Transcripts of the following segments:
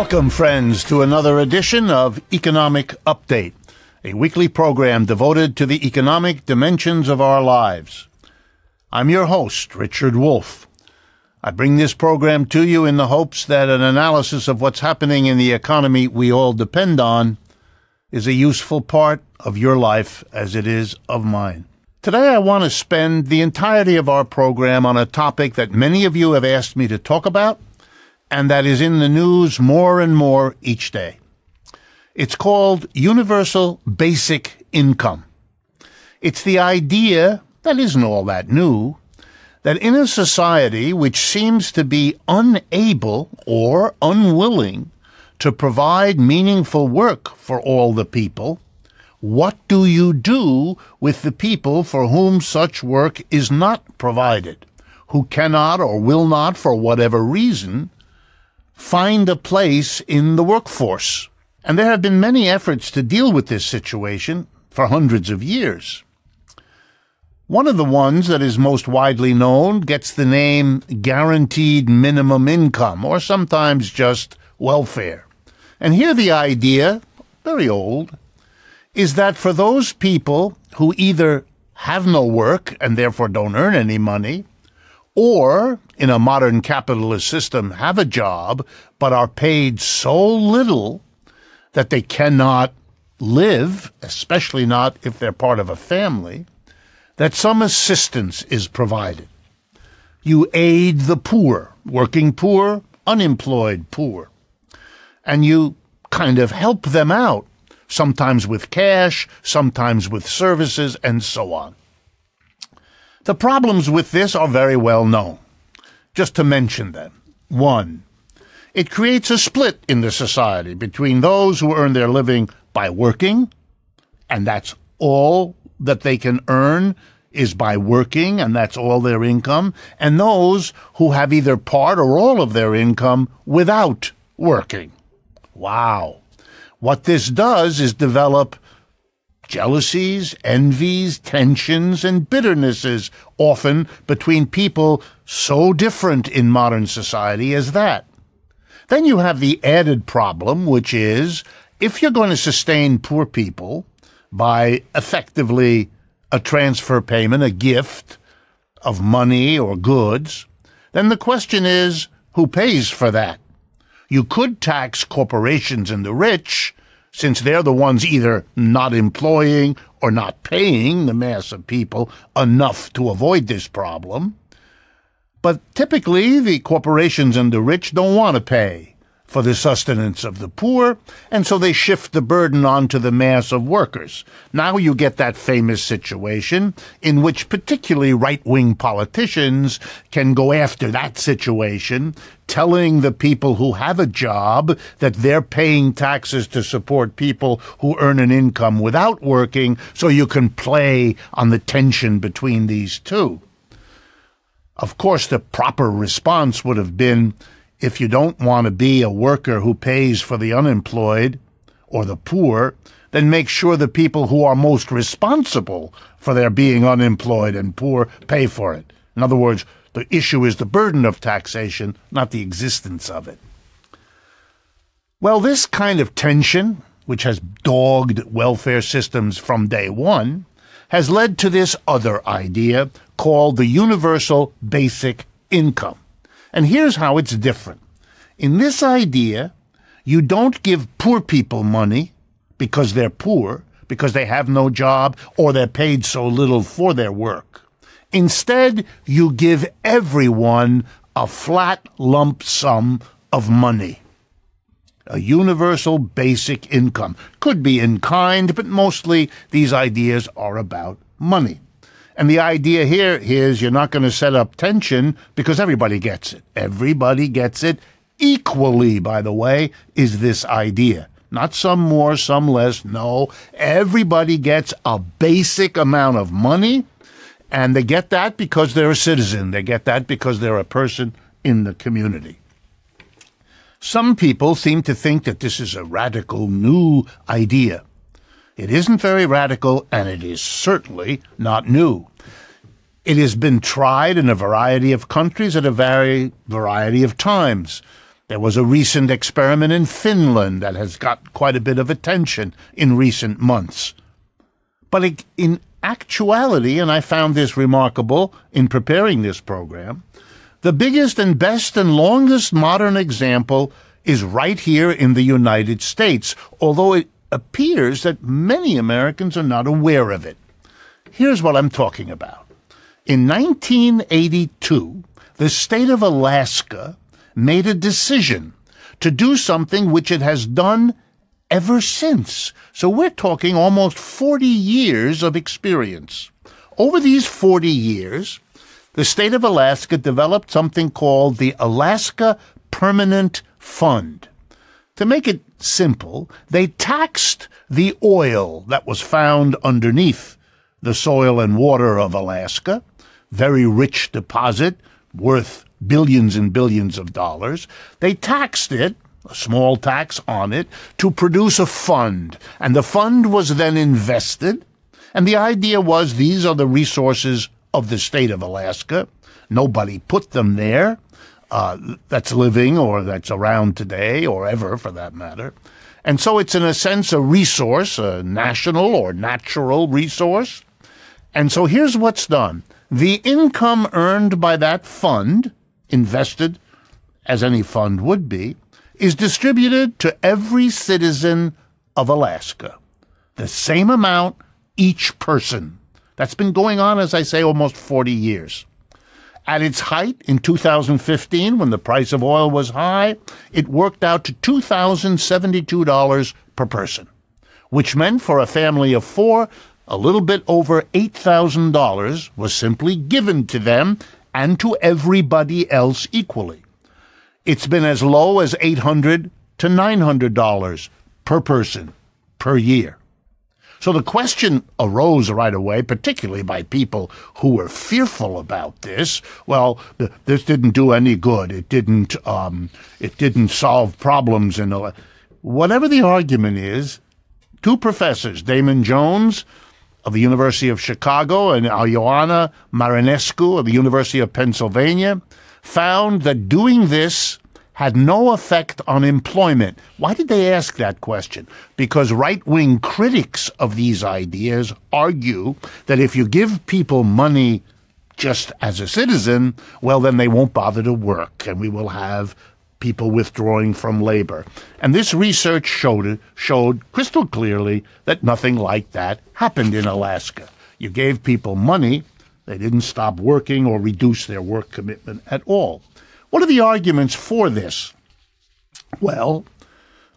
Welcome, friends, to another edition of Economic Update, a weekly program devoted to the economic dimensions of our lives. I'm your host, Richard Wolff. I bring this program to you in the hopes that an analysis of what's happening in the economy we all depend on is a useful part of your life as it is of mine. Today I want to spend the entirety of our program on a topic that many of you have asked me to talk about, and that is in the news more and more each day. It's called universal basic income. It's the idea, that isn't all that new, that in a society which seems to be unable or unwilling to provide meaningful work for all the people, what do you do with the people for whom such work is not provided, who cannot or will not, for whatever reason, find a place in the workforce? And there have been many efforts to deal with this situation for hundreds of years. One of the ones that is most widely known gets the name guaranteed minimum income, or sometimes just welfare. And here the idea, very old, is that for those people who either have no work and therefore don't earn any money, or, in a modern capitalist system, have a job but are paid so little that they cannot live, especially not if they're part of a family, that some assistance is provided. You aid the poor, working poor, unemployed poor, and you kind of help them out, sometimes with cash, sometimes with services, and so on. The problems with this are very well known. Just to mention them. 1, it creates a split in the society between those who earn their living by working, and that's all that they can earn is by working, and that's all their income, and those who have either part or all of their income without working. Wow. What this does is develop jealousies, envies, tensions, and bitternesses, often between people so different in modern society as that. Then you have the added problem, which is, if you're going to sustain poor people by effectively a transfer payment, a gift of money or goods, then the question is, who pays for that? You could tax corporations and the rich, since they're the ones either not employing or not paying the mass of people enough to avoid this problem. But typically, the corporations and the rich don't want to pay for the sustenance of the poor, and so they shift the burden onto the mass of workers. Now you get that famous situation in which particularly right-wing politicians can go after that situation, telling the people who have a job that they're paying taxes to support people who earn an income without working, so you can play on the tension between these two. Of course, the proper response would have been, if you don't want to be a worker who pays for the unemployed or the poor, then make sure the people who are most responsible for their being unemployed and poor pay for it. In other words, the issue is the burden of taxation, not the existence of it. Well, this kind of tension, which has dogged welfare systems from day one, has led to this other idea called the universal basic income. And here's how it's different. In this idea, you don't give poor people money because they're poor, because they have no job, or they're paid so little for their work. Instead, you give everyone a flat lump sum of money. A universal basic income. Could be in kind, but mostly these ideas are about money. And the idea here is you're not going to set up tension because everybody gets it. Everybody gets it equally, by the way, is this idea. Not some more, some less. No, everybody gets a basic amount of money, and they get that because they're a citizen. They get that because they're a person in the community. Some people seem to think that this is a radical new idea. It isn't very radical, and it is certainly not new. It has been tried in a variety of countries at a variety of times. There was a recent experiment in Finland that has got quite a bit of attention in recent months. But in actuality, and I found this remarkable in preparing this program, the biggest and best and longest modern example is right here in the United States, although it appears that many Americans are not aware of it. Here's what I'm talking about. In 1982, the state of Alaska made a decision to do something which it has done ever since. So we're talking almost 40 years of experience. Over these 40 years, the state of Alaska developed something called the Alaska Permanent Fund. To make it simple, they taxed the oil that was found underneath the soil and water of Alaska, very rich deposit worth billions and billions of dollars. They taxed it, a small tax on it, to produce a fund. And the fund was then invested. And the idea was these are the resources of the state of Alaska. Nobody put them there that's living or that's around today or ever for that matter. And so it's in a sense a resource, a national or natural resource. And so here's what's done. The income earned by that fund, invested as any fund would be, is distributed to every citizen of Alaska. The same amount each person. That's been going on, as I say, almost 40 years. At its height in 2015, when the price of oil was high, it worked out to $2,072 per person, which meant for a family of four, a little bit over $8,000 was simply given to them and to everybody else equally. It's been as low as $800 to $900 per person per year. So the question arose right away, particularly by people who were fearful about this. Well, this didn't do any good. It didn't solve problems. Whatever the argument is, two professors, Damon Jones of the University of Chicago and Ioana Marinescu of the University of Pennsylvania, found that doing this had no effect on employment. Why did they ask that question? Because right-wing critics of these ideas argue that if you give people money just as a citizen, well, then they won't bother to work, and we will have people withdrawing from labor. And this research showed crystal clearly that nothing like that happened in Alaska. You gave people money, they didn't stop working or reduce their work commitment at all. What are the arguments for this? Well,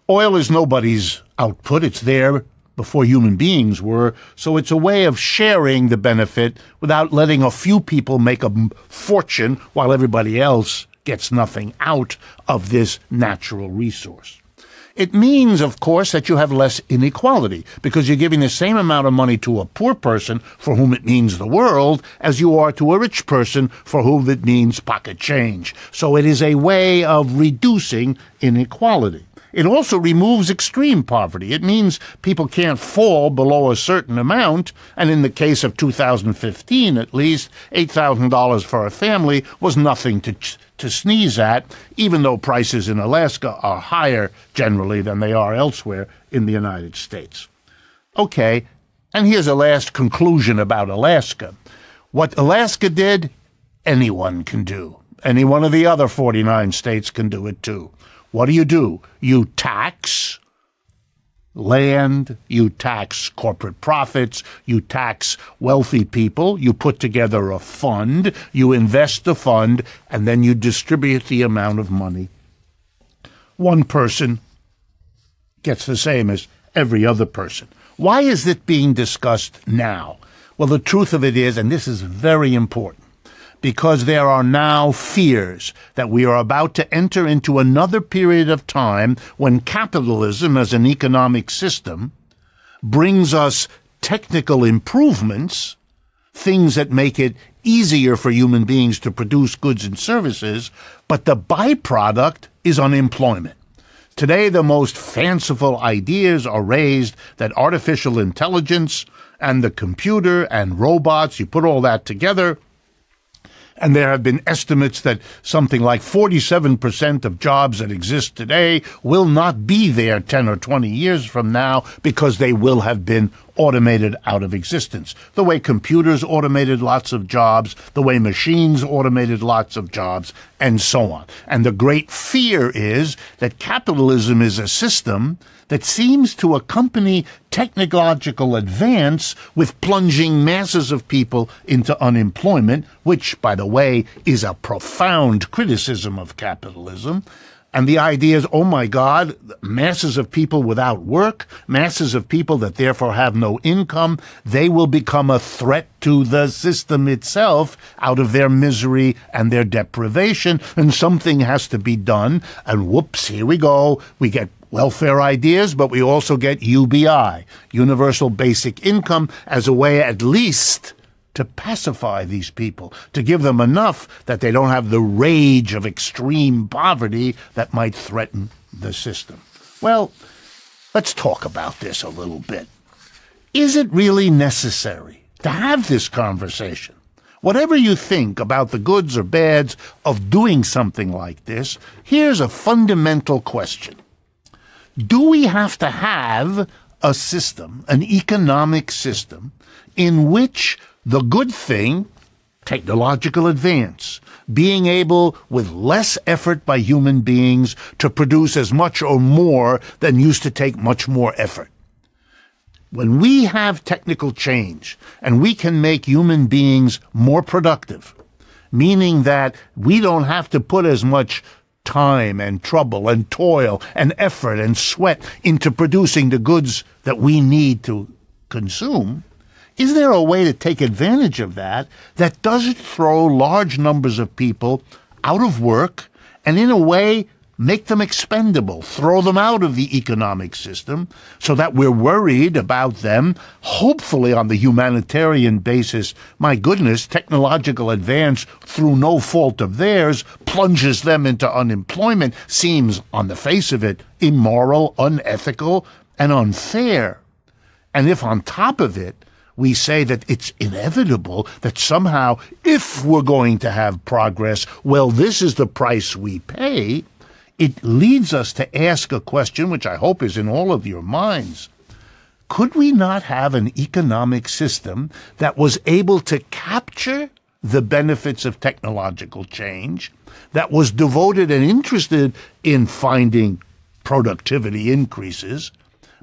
oil is nobody's output. It's there before human beings were, so it's a way of sharing the benefit without letting a few people make a fortune while everybody else gets nothing out of this natural resource. It means, of course, that you have less inequality because you're giving the same amount of money to a poor person for whom it means the world as you are to a rich person for whom it means pocket change. So it is a way of reducing inequality. It also removes extreme poverty. It means people can't fall below a certain amount, and in the case of 2015 at least, $8,000 for a family was nothing to sneeze at, even though prices in Alaska are higher generally than they are elsewhere in the United States. Okay, and here's a last conclusion about Alaska. What Alaska did, anyone can do. Any one of the other 49 states can do it too. What do? You tax land, you tax corporate profits, you tax wealthy people, you put together a fund, you invest the fund, and then you distribute the amount of money. One person gets the same as every other person. Why is it being discussed now? Well, the truth of it is, and this is very important, because there are now fears that we are about to enter into another period of time when capitalism as an economic system brings us technical improvements, things that make it easier for human beings to produce goods and services, but the byproduct is unemployment. Today, the most fanciful ideas are raised that artificial intelligence and the computer and robots, you put all that together, And there have been estimates that something like 47% of jobs that exist today will not be there 10 or 20 years from now because they will have been automated out of existence. The way computers automated lots of jobs, the way machines automated lots of jobs, and so on. And the great fear is that capitalism is a system that seems to accompany technological advance with plunging masses of people into unemployment, which, by the way, is a profound criticism of capitalism. And the idea is, oh my God, masses of people without work, masses of people that therefore have no income, they will become a threat to the system itself out of their misery and their deprivation, and something has to be done. And whoops, here we go. We get welfare ideas, but we also get UBI, Universal Basic Income, as a way at least to pacify these people, to give them enough that they don't have the rage of extreme poverty that might threaten the system. Well, let's talk about this a little bit. Is it really necessary to have this conversation? Whatever you think about the goods or bads of doing something like this, here's a fundamental question. Do we have to have a system, an economic system, in which the good thing, technological advance, being able, with less effort by human beings, to produce as much or more than used to take much more effort? When we have technical change and we can make human beings more productive, meaning that we don't have to put as much time and trouble and toil and effort and sweat into producing the goods that we need to consume, is there a way to take advantage of that that doesn't throw large numbers of people out of work and in a way make them expendable, throw them out of the economic system so that we're worried about them, hopefully on the humanitarian basis? My goodness, technological advance through no fault of theirs plunges them into unemployment, seems on the face of it immoral, unethical, and unfair. And if on top of it we say that it's inevitable, that somehow if we're going to have progress, well, this is the price we pay, it leads us to ask a question which I hope is in all of your minds. Could we not have an economic system that was able to capture the benefits of technological change, that was devoted and interested in finding productivity increases,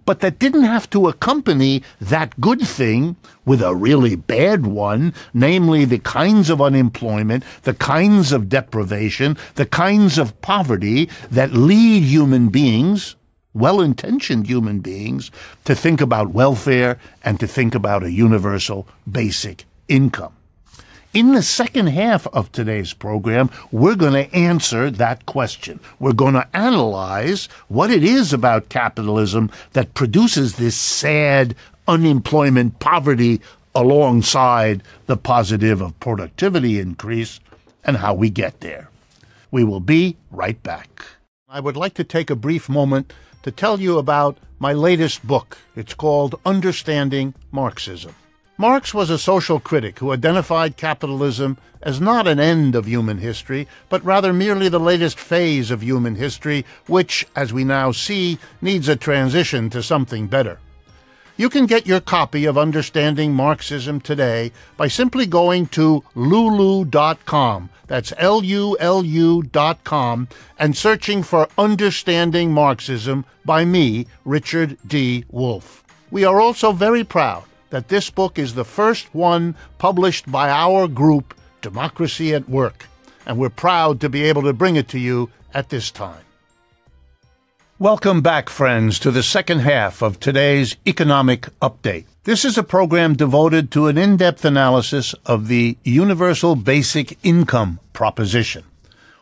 but that didn't have to accompany that good thing with a really bad one, namely the kinds of unemployment, the kinds of deprivation, the kinds of poverty that lead human beings, well-intentioned human beings, to think about welfare and to think about a universal basic income? In the second half of today's program, we're going to answer that question. We're going to analyze what it is about capitalism that produces this sad unemployment, poverty, alongside the positive of productivity increase, and how we get there. We will be right back. I would like to take a brief moment to tell you about my latest book. It's called Understanding Marxism. Marx was a social critic who identified capitalism as not an end of human history, but rather merely the latest phase of human history, which, as we now see, needs a transition to something better. You can get your copy of Understanding Marxism today by simply going to lulu.com, that's LULU.com, and searching for Understanding Marxism by me, Richard D. Wolff. We are also very proud that this book is the first one published by our group, Democracy at Work, and we're proud to be able to bring it to you at this time. Welcome back, friends, to the second half of today's Economic Update. This is a program devoted to an in-depth analysis of the Universal Basic Income proposition.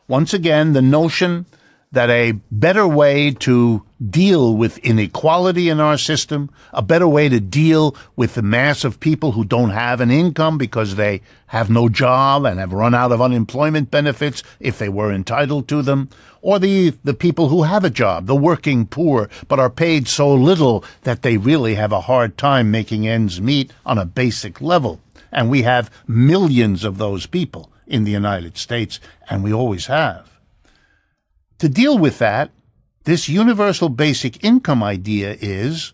Once again, the notion that a better way to deal with inequality in our system, a better way to deal with the mass of people who don't have an income because they have no job and have run out of unemployment benefits if they were entitled to them, or the people who have a job, the working poor, but are paid so little that they really have a hard time making ends meet on a basic level. And we have millions of those people in the United States, and we always have. To deal with that, this universal basic income idea is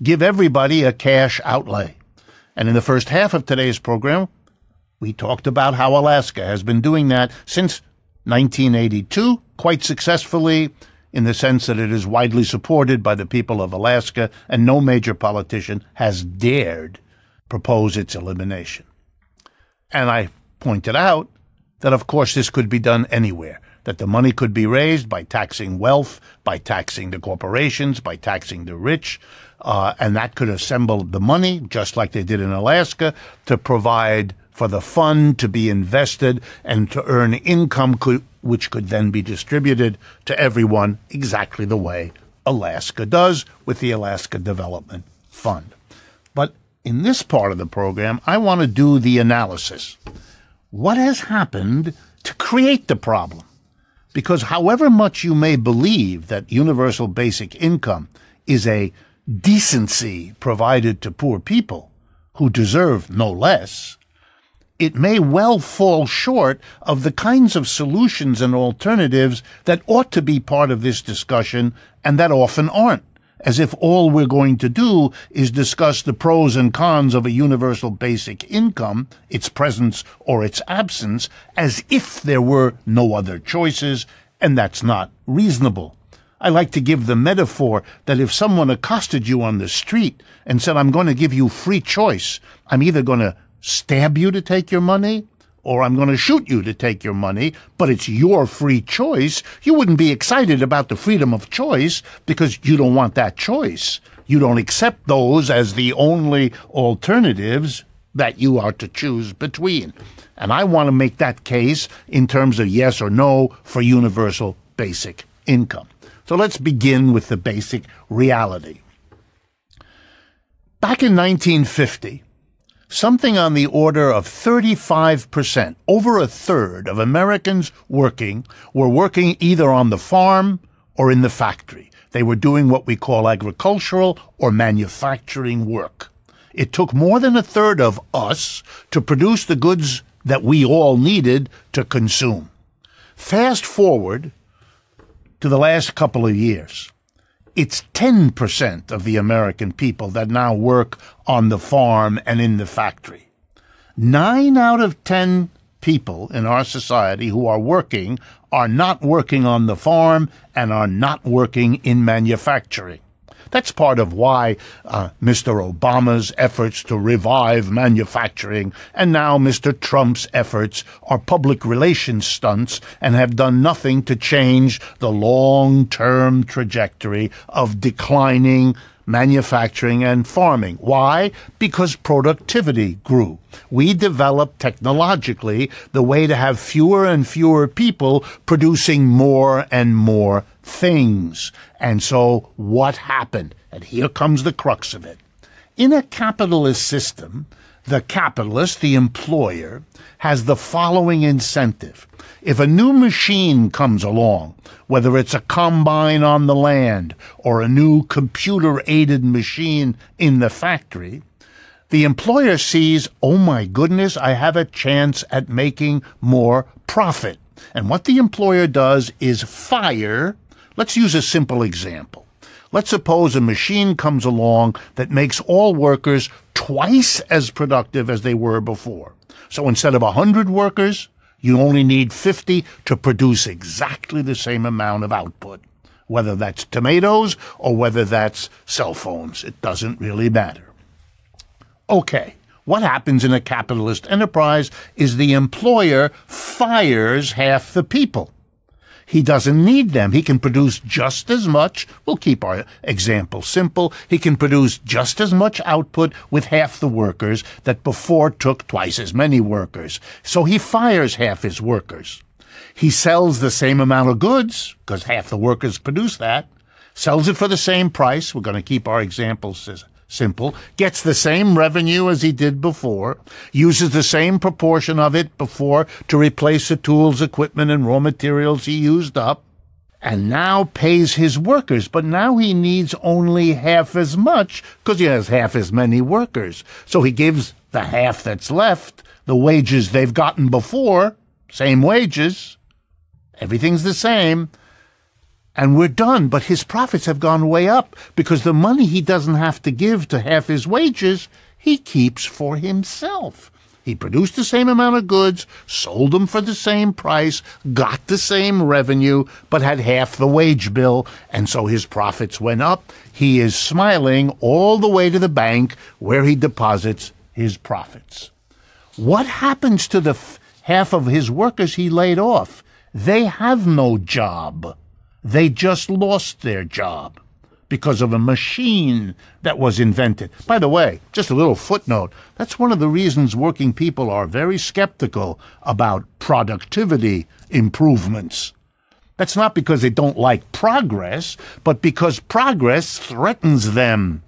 give everybody a cash outlay. And in the first half of today's program, we talked about how Alaska has been doing that since 1982, quite successfully, in the sense that it is widely supported by the people of Alaska, and no major politician has dared propose its elimination. And I pointed out that, of course, this could be done anywhere, that the money could be raised by taxing wealth, by taxing the corporations, by taxing the rich, and that could assemble the money, just like they did in Alaska, to provide for the fund to be invested and to earn income which could then be distributed to everyone exactly the way Alaska does with the Alaska Development Fund. But in this part of the program, I want to do the analysis. What has happened to create the problem? Because however much you may believe that universal basic income is a decency provided to poor people who deserve no less, it may well fall short of the kinds of solutions and alternatives that ought to be part of this discussion and that often aren't, as if all we're going to do is discuss the pros and cons of a universal basic income, its presence or its absence, as if there were no other choices, and that's not reasonable. I like to give the metaphor that if someone accosted you on the street and said, I'm going to give you free choice, I'm either going to stab you to take your money, or I'm going to shoot you to take your money, but it's your free choice, you wouldn't be excited about the freedom of choice because you don't want that choice. You don't accept those as the only alternatives that you are to choose between. And I want to make that case in terms of yes or no for universal basic income. So let's begin with the basic reality. Back in 1950, something on the order of 35%, over a third of Americans were working either on the farm or in the factory. They were doing what we call agricultural or manufacturing work. It took more than a third of us to produce the goods that we all needed to consume. Fast forward to the last couple of years. It's 10% of the American people that now work on the farm and in the factory. 9 out of 10 people in our society who are not working on the farm and are not working in manufacturing. That's part of why Mr. Obama's efforts to revive manufacturing and now Mr. Trump's efforts are public relations stunts and have done nothing to change the long-term trajectory of declining manufacturing and farming. Why? Because productivity grew. We developed technologically the way to have fewer and fewer people producing more and more things. And so what happened? And here comes the crux of it. In a capitalist system, the capitalist, the employer, has the following incentive. If a new machine comes along, whether it's a combine on the land or a new computer-aided machine in the factory, the employer sees, oh my goodness, I have a chance at making more profit. And what the employer does is fire. Let's use a simple example. Let's suppose a machine comes along that makes all workers twice as productive as they were before. So instead of 100 workers, you only need 50 to produce exactly the same amount of output. Whether that's tomatoes or whether that's cell phones, it doesn't really matter. Okay, what happens in a capitalist enterprise is the employer fires half the people. He doesn't need them. He can produce just as much. We'll keep our example simple. He can produce just as much output with half the workers that before took twice as many workers. So he fires half his workers. He sells the same amount of goods, because half the workers produce that, sells it for the same price. We're going to keep our examples simple, gets the same revenue as he did before, uses the same proportion of it before to replace the tools, equipment, and raw materials he used up, and now pays his workers. But now he needs only half as much because he has half as many workers. So he gives the half that's left the wages they've gotten before, same wages, everything's the same, and we're done. But his profits have gone way up because the money he doesn't have to give to half his wages, he keeps for himself. He produced the same amount of goods, sold them for the same price, got the same revenue, but had half the wage bill, and so his profits went up. He is smiling all the way to the bank where he deposits his profits. What happens to the half of his workers he laid off? They have no job. They just lost their job because of a machine that was invented. By the way, just a little footnote, that's one of the reasons working people are very skeptical about productivity improvements. That's not because they don't like progress, but because progress threatens them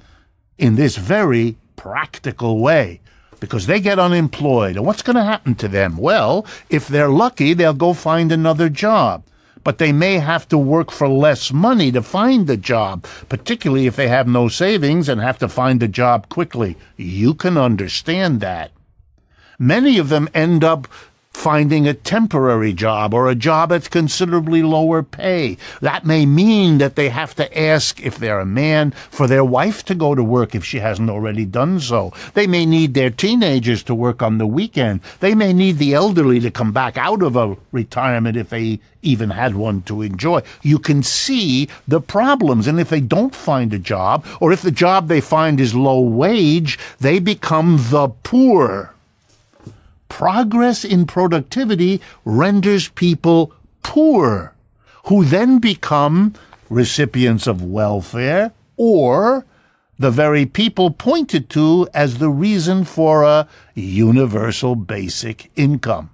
in this very practical way, because they get unemployed. And what's going to happen to them? Well, if they're lucky, they'll go find another job. But they may have to work for less money to find a job, particularly if they have no savings and have to find a job quickly. You can understand that. Many of them end up finding a temporary job or a job at considerably lower pay. That may mean that they have to ask, if they're a man, for their wife to go to work if she hasn't already done so. They may need their teenagers to work on the weekend. They may need the elderly to come back out of a retirement if they even had one to enjoy. You can see the problems, and if they don't find a job, or if the job they find is low wage, they become the poor. Progress in productivity renders people poor, who then become recipients of welfare or the very people pointed to as the reason for a universal basic income.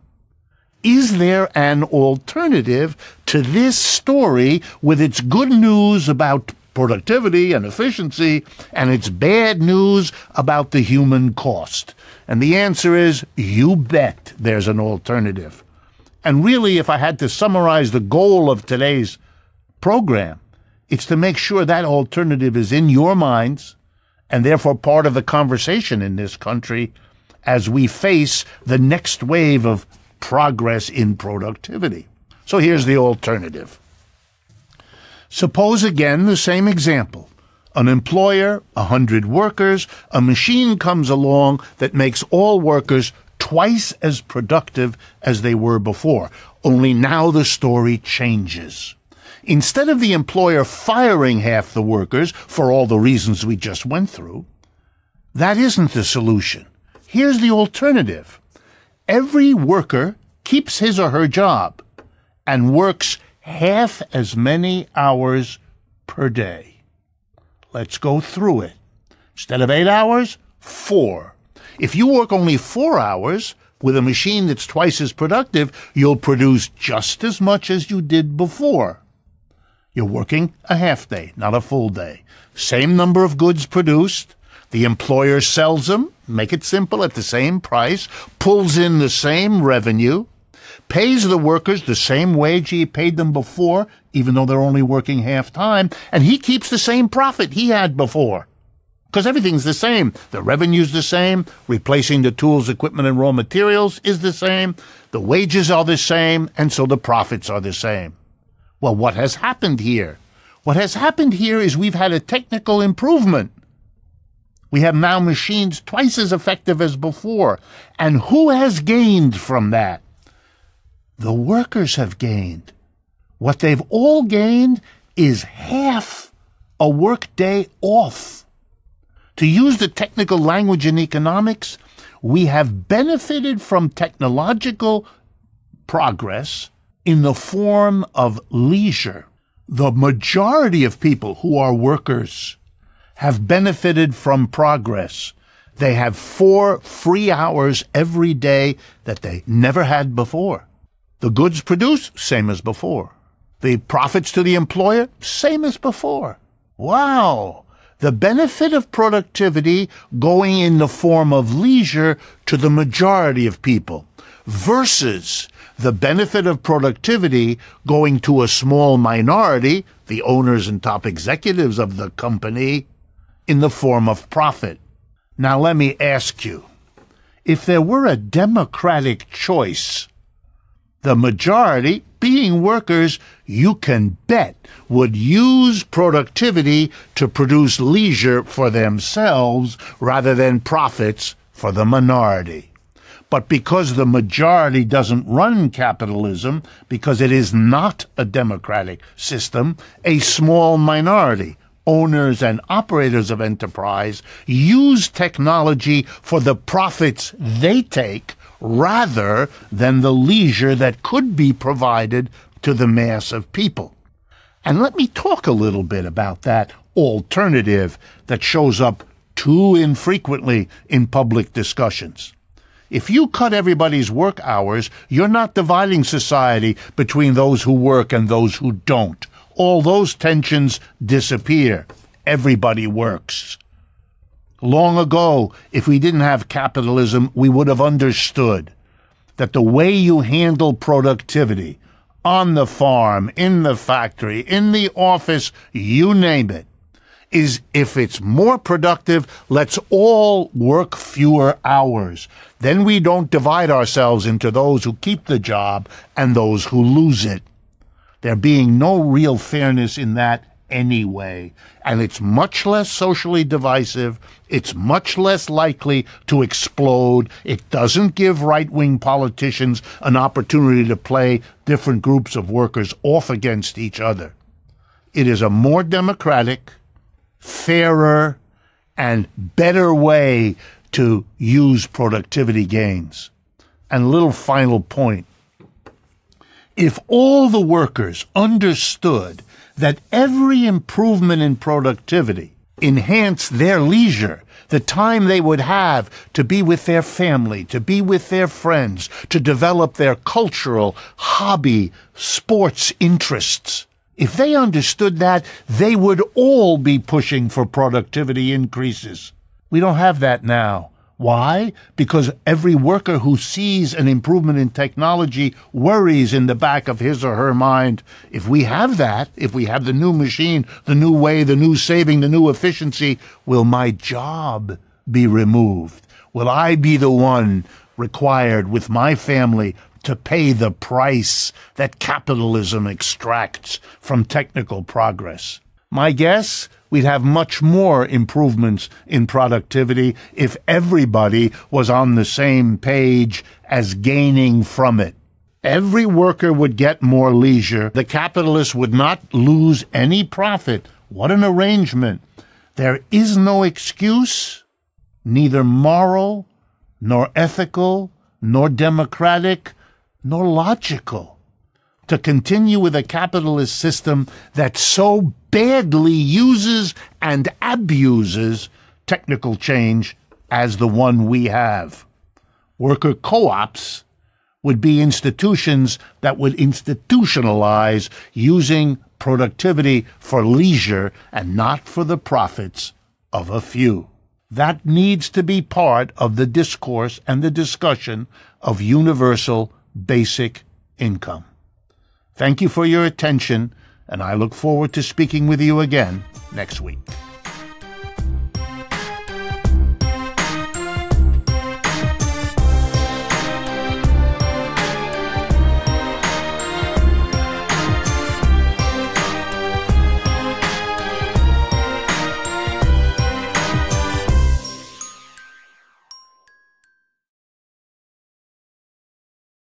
Is there an alternative to this story with its good news about productivity and efficiency and its bad news about the human cost? And the answer is, you bet there's an alternative. And really, if I had to summarize the goal of today's program, it's to make sure that alternative is in your minds and therefore part of the conversation in this country as we face the next wave of progress in productivity. So here's the alternative. Suppose again the same example. An employer, 100 workers, a machine comes along that makes all workers twice as productive as they were before. Only now the story changes. Instead of the employer firing half the workers for all the reasons we just went through, that isn't the solution. Here's the alternative. Every worker keeps his or her job and works half as many hours per day. Let's go through it. Instead of 8 hours, 4. If you work only 4 hours with a machine that's twice as productive, you'll produce just as much as you did before. You're working a half day, not a full day. Same number of goods produced. The employer sells them, make it simple, at the same price, pulls in the same revenue, pays the workers the same wage he paid them before, even though they're only working half time, and he keeps the same profit he had before. Because everything's the same. The revenue's the same, replacing the tools, equipment, and raw materials is the same, the wages are the same, and so the profits are the same. Well, what has happened here? What has happened here is we've had a technical improvement. We have now machines twice as effective as before. And who has gained from that? The workers have gained. What they've all gained is half a workday off. To use the technical language in economics, we have benefited from technological progress in the form of leisure. The majority of people who are workers have benefited from progress. They have 4 free hours every day that they never had before. The goods produced, same as before. The profits to the employer, same as before. Wow! The benefit of productivity going in the form of leisure to the majority of people versus the benefit of productivity going to a small minority, the owners and top executives of the company, in the form of profit. Now let me ask you, if there were a democratic choice, The majority, being workers, you can bet, would use productivity to produce leisure for themselves rather than profits for the minority. But because the majority doesn't run capitalism, because it is not a democratic system, a small minority, owners and operators of enterprise, use technology for the profits they take rather than the leisure that could be provided to the mass of people. And let me talk a little bit about that alternative that shows up too infrequently in public discussions. If you cut everybody's work hours, you're not dividing society between those who work and those who don't. All those tensions disappear. Everybody works. Long ago, if we didn't have capitalism, we would have understood that the way you handle productivity on the farm, in the factory, in the office, you name it, is if it's more productive, let's all work fewer hours. Then we don't divide ourselves into those who keep the job and those who lose it. There being no real fairness in that anyway. And it's much less socially divisive. It's much less likely to explode. It doesn't give right-wing politicians an opportunity to play different groups of workers off against each other. It is a more democratic, fairer, and better way to use productivity gains. And a little final point. If all the workers understood that every improvement in productivity enhanced their leisure, the time they would have to be with their family, to be with their friends, to develop their cultural, hobby, sports interests, if they understood that, they would all be pushing for productivity increases. We don't have that now. Why? Because every worker who sees an improvement in technology worries in the back of his or her mind, if we have that, if we have the new machine, the new way, the new saving, the new efficiency, will my job be removed? Will I be the one required with my family to pay the price that capitalism extracts from technical progress? My guess, we'd have much more improvements in productivity if everybody was on the same page as gaining from it. Every worker would get more leisure. The capitalist would not lose any profit. What an arrangement. There is no excuse, neither moral, nor ethical, nor democratic, nor logical, to continue with a capitalist system that so badly uses and abuses technical change as the one we have. Worker co-ops would be institutions that would institutionalize using productivity for leisure and not for the profits of a few. That needs to be part of the discourse and the discussion of universal basic income. Thank you for your attention, and I look forward to speaking with you again next week.